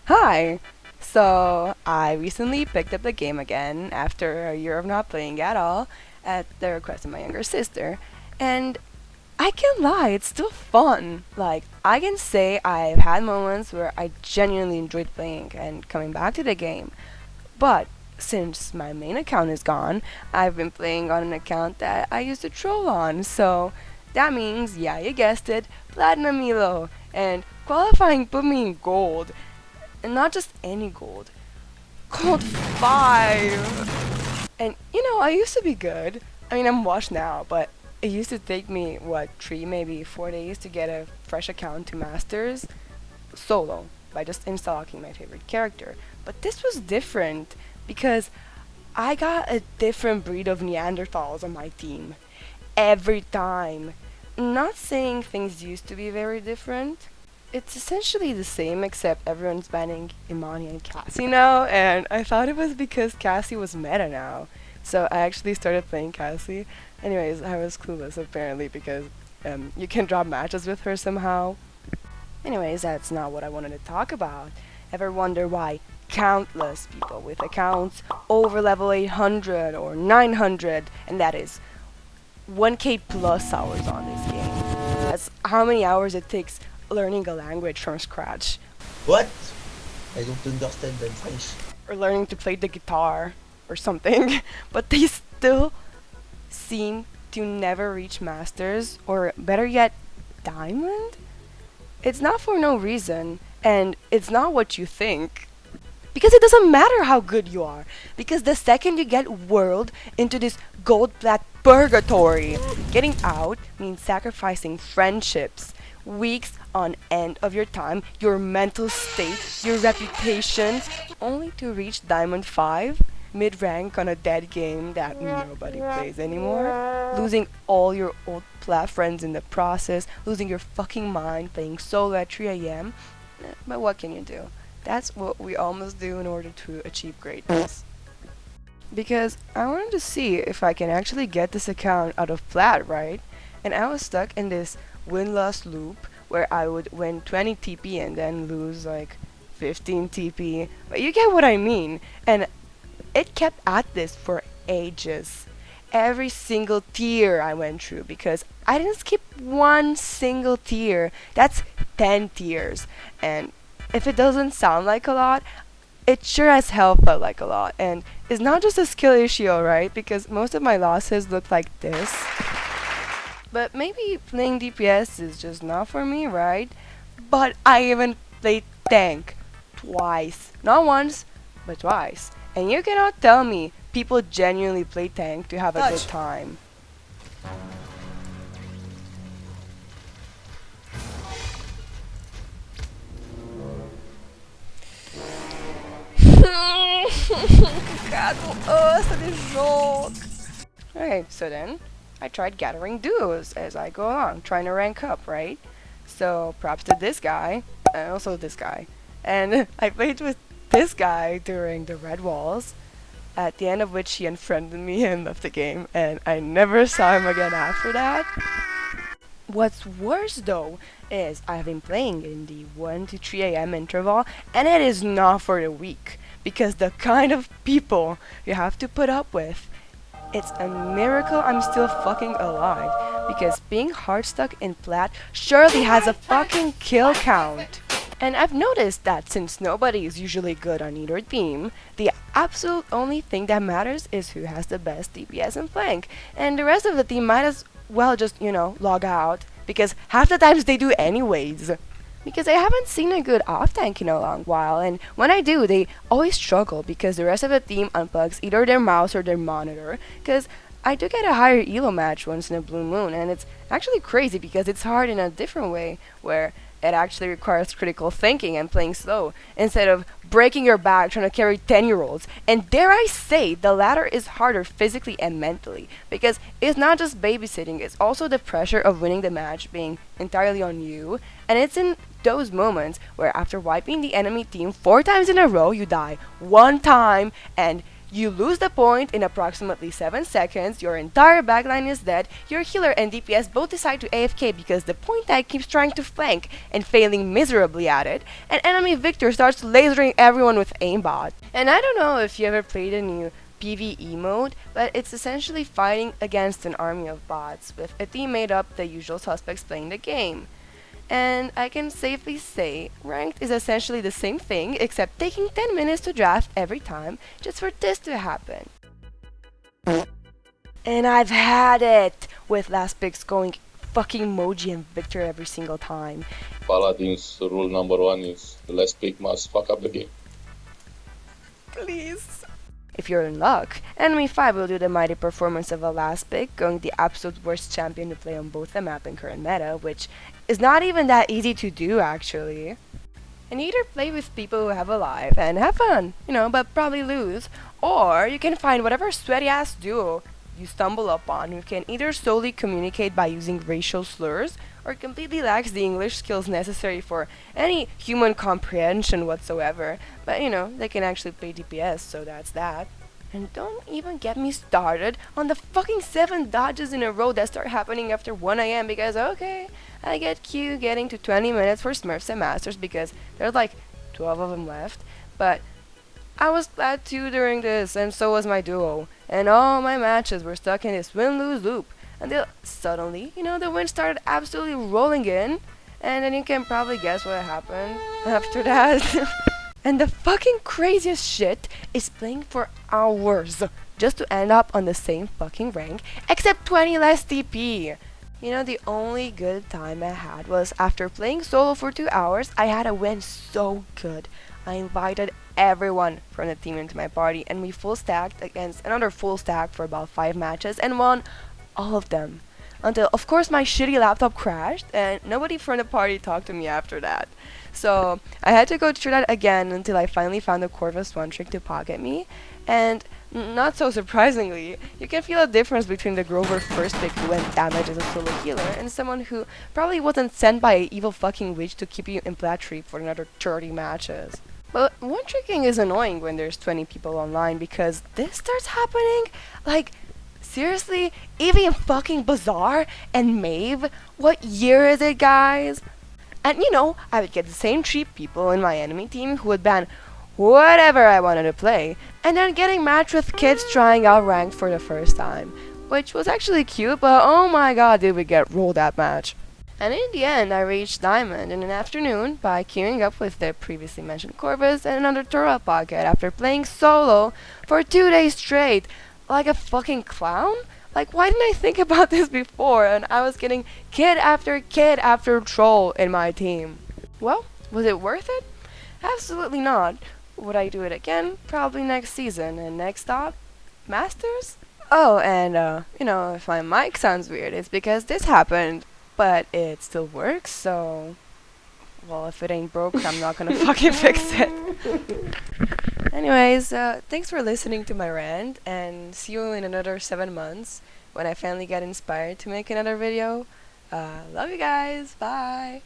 Hi! So, I recently picked up the game again after a year of not playing at all at the request of my younger sister. And I can't lie, it's still fun. Like, I can say I've had moments where I genuinely enjoyed playing and coming back to the game. But since my main account is gone, I've been playing on an account that I used to troll on. So, that means, yeah, you guessed it, Platinum Elo. And qualifying put me in gold. And not just any gold. Gold 5! And I used to be good. I mean, I'm washed now, but it used to take me, what, 3, maybe 4 days to get a fresh account to Masters solo by just installing my favorite character. But this was different because I got a different breed of Neanderthals on my team every time. Not saying things used to be very different. It's essentially the same except everyone's banning Imani and Cassie now, and I thought it was because Cassie was meta now. So I actually started playing Cassie. Anyways, I was clueless apparently because you can drop matches with her somehow. Anyways, that's not what I wanted to talk about. Ever wonder why countless people with accounts over level 800 or 900, and that is 1k plus hours on this game? That's how many hours it takes learning a language from scratch, What? I don't understand the French. or learning to play the guitar, or something. But they still seem to never reach masters, or better yet, diamond? It's not for no reason, and it's not what you think. Because it doesn't matter how good you are. Because the second you get whirled into this gold plat purgatory, getting out means sacrificing friendships, weeks on end of your time, your mental state, your reputation, only to reach Diamond 5, mid rank on a dead game that nobody plays anymore, losing all your old plat friends in the process, losing your fucking mind playing solo at 3 a.m. But what can you do? That's what we all must do in order to achieve greatness. Because I wanted to see if I can actually get this account out of plat, right? And I was stuck in this win-loss loop where I would win 20 TP and then lose like 15 TP. But you get what I mean. And it kept at this for ages. Every single tier I went through because I didn't skip one single tier. That's 10 tiers. And if it doesn't sound like a lot, it sure as hell felt like a lot. And it's not just a skill issue, alright? Because most of my losses look like this. But maybe playing DPS is just not for me, right? But I even played tank twice. Not once, but twice. And you cannot tell me people genuinely play tank to have a good Touch. time. Essa de jogo. Okay, so then I tried gathering duos as I go along, trying to rank up, right? So props to this guy, and also this guy. And I played with this guy during the red walls, at the end of which he unfriended me and left the game, and I never saw him again after that. What's worse though is I've been playing in the 1 to 3 a.m. interval, and it is not for the weak, because the kind of people you have to put up with, it's a miracle I'm still fucking alive, because being hard stuck in plat surely has a fucking kill count. And I've noticed that since nobody is usually good on either team, the absolute only thing that matters is who has the best DPS and flank, and the rest of the team might as well just, log out, because half the times they do anyways. Because I haven't seen a good off tank in a long while, and when I do, they always struggle because the rest of the team unplugs either their mouse or their monitor. Because I do get a higher elo match once in a blue moon, and it's actually crazy because it's hard in a different way, where it actually requires critical thinking and playing slow, instead of breaking your back trying to carry 10-year-olds. And dare I say, the latter is harder physically and mentally, because it's not just babysitting, it's also the pressure of winning the match being entirely on you, and it's in those moments where after wiping the enemy team 4 times in a row, you die 1 time, and You lose the point in approximately 7 seconds, your entire backline is dead, your healer and DPS both decide to AFK because the point tag keeps trying to flank and failing miserably at it, and enemy Victor starts lasering everyone with aimbot. And I don't know if you ever played a new PvE mode, but it's essentially fighting against an army of bots, with a team made up the usual suspects playing the game. And I can safely say, ranked is essentially the same thing, except taking 10 minutes to draft every time, just for this to happen. And I've had it, with last picks going fucking Moji and Victor every single time. Paladins rule number 1 is the last pick must fuck up the game. Please. If you're in luck, Enemy 5 will do the mighty performance of a last pick, going the absolute worst champion to play on both the map and current meta, which is not even that easy to do actually. And either play with people who have a life and have fun, but probably lose, or you can find whatever sweaty ass duo you stumble upon who can either solely communicate by using racial slurs or completely lacks the English skills necessary for any human comprehension whatsoever. But they can actually play DPS, so that's that. And don't even get me started on the fucking 7 dodges in a row that start happening after 1 AM because okay, I get Q getting to 20 minutes for Smurfs and Masters because there's like 12 of them left, but I was plat 2 during this, and so was my duo, and all my matches were stuck in this win-lose loop until suddenly, the wind started absolutely rolling in, and then you can probably guess what happened after that. And the fucking craziest shit is playing for hours just to end up on the same fucking rank, except 20 less TP. The only good time I had was after playing solo for 2 hours, I had a win so good. I invited everyone from the team into my party, and we full stacked against another full stack for about 5 matches and won all of them. Until, of course, my shitty laptop crashed, and nobody from the party talked to me after that. So, I had to go through that again until I finally found the Corvus 1 trick to pocket me, and not so surprisingly, you can feel a difference between the Grover first pick who went damage as a solo healer and someone who probably wasn't sent by an evil fucking witch to keep you in plat 3 for another 30 matches. But one tricking is annoying when there's 20 people online because this starts happening, like, seriously, even fucking Bazaar and Maeve, what year is it, guys? And I would get the same 3 people in my enemy team who would ban whatever I wanted to play, and then getting matched with kids trying out ranked for the first time, which was actually cute, but oh my god did we get rolled that match. And in the end I reached Diamond in an afternoon by queuing up with the previously mentioned Corvus and another Tura pocket after playing solo for 2 days straight, like a fucking clown? Like, why didn't I think about this before? And I was getting kid after troll in my team. Well, was it worth it? Absolutely not. Would I do it again? Probably next season. And next stop? Masters? Oh, and, if my mic sounds weird, it's because this happened, but it still works, so... Well, if it ain't broke, I'm not gonna fucking fix it. Anyways, thanks for listening to my rant, and see you in another 7 months when I finally get inspired to make another video. Love you guys. Bye.